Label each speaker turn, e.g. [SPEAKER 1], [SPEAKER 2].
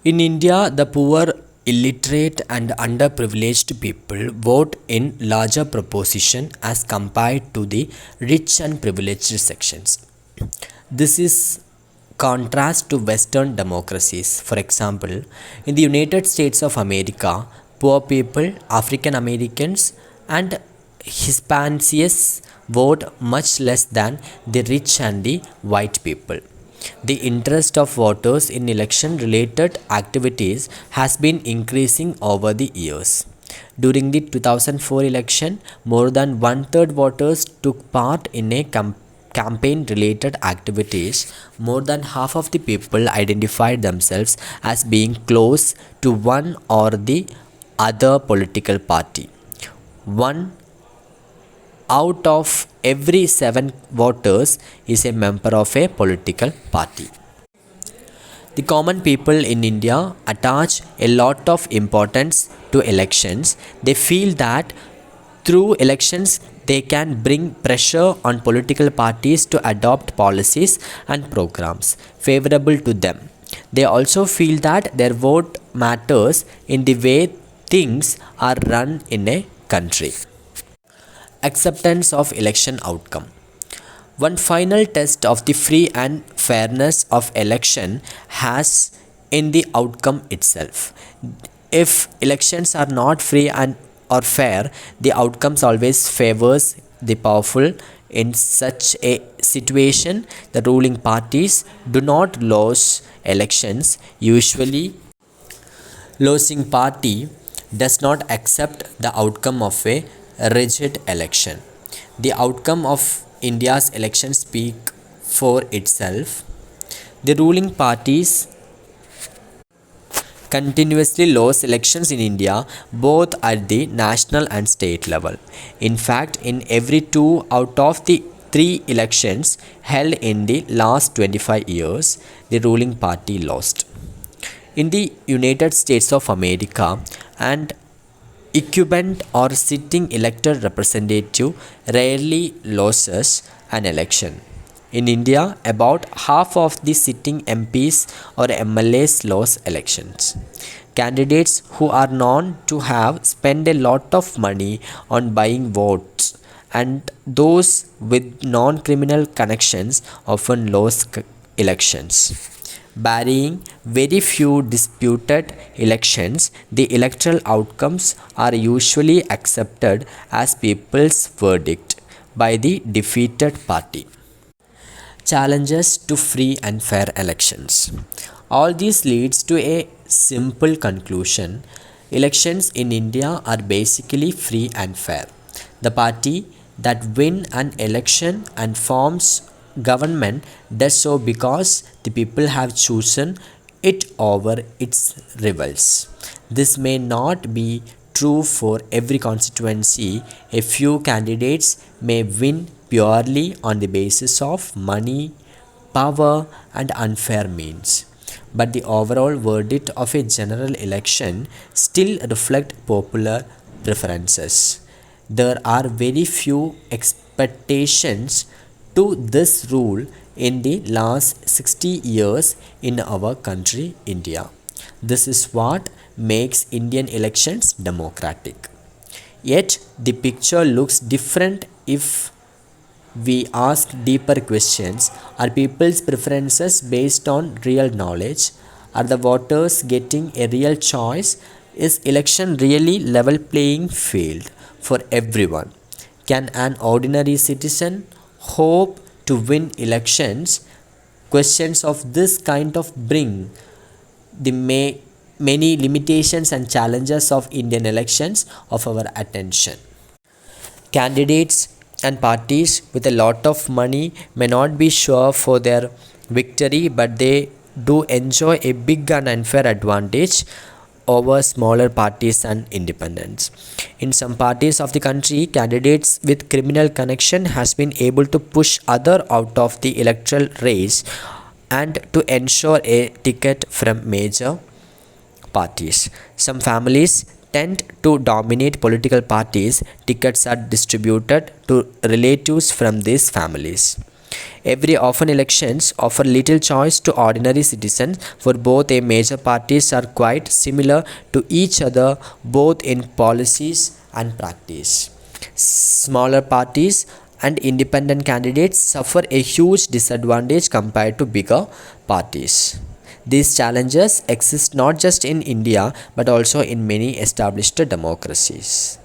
[SPEAKER 1] In India, the poor, illiterate, and underprivileged people vote in larger proportion as compared to the rich and privileged sections. This is contrast to Western democracies. For example, in the United States of America, poor people, African Americans, and Hispanics vote much less than the rich and the white people. The interest of voters in election related activities has been increasing over the years. During the 2004 election, more than one third voters took part in a campaign related activities. More than half of the people identified themselves as being close to one or the other political party. One out of every seven voters is a member of a political party. The common people in India attach a lot of importance to elections. They feel that through elections they can bring pressure on political parties to adopt policies and programs favorable to them. They also feel that their vote matters in the way things are run in a country. Acceptance of election outcome. One final test of the free and fairness of election has in the outcome itself. If elections are not free and or fair, the outcomes always favors the powerful. In such a situation, the ruling parties do not lose elections. Usually, losing party does not accept the outcome of a rigid election. The outcome of India's election speak for itself. The ruling parties continuously lose elections in India both at the national and state level. In fact, in every two out of the three elections held in the last 25 years, the ruling party lost. In the United States of America, and incumbent or sitting elected representative rarely loses an election. In India, about half of the sitting MPs or MLAs lose elections. Candidates who are known to have spent a lot of money on buying votes and those with non-criminal connections often lose elections. Barring very few disputed elections, the electoral outcomes are usually accepted as people's verdict by the defeated party. Challenges to free and fair elections. All this leads to a simple conclusion. Elections in India are basically free and fair. The party that win an election and forms government does so because the people have chosen it over its rivals. This may not be true for every constituency. A few candidates may win purely on the basis of money, power, and unfair means. But the overall verdict of a general election still reflects popular preferences. There are very few expectations to this rule in the last 60 years in our country, India. This is what makes Indian elections democratic. Yet the picture looks different if we ask deeper questions. Are people's preferences based on real knowledge? Are the voters getting a real choice? Is election really level playing field for everyone? Can an ordinary citizen hope to win elections? Questions of this kind of bring the many limitations and challenges of Indian elections of our attention. Candidates and parties with a lot of money may not be sure for their victory, but they do enjoy a big and unfair advantage over smaller parties and independents. In some parties of the country, candidates with criminal connection has been able to push other out of the electoral race and to ensure a ticket from major parties. Some families tend to dominate political parties. Tickets are distributed to relatives from these families. Every often elections offer little choice to ordinary citizens, for both a major parties are quite similar to each other both in policies and practice. Smaller parties and independent candidates suffer a huge disadvantage compared to bigger parties. These challenges exist not just in India but also in many established democracies.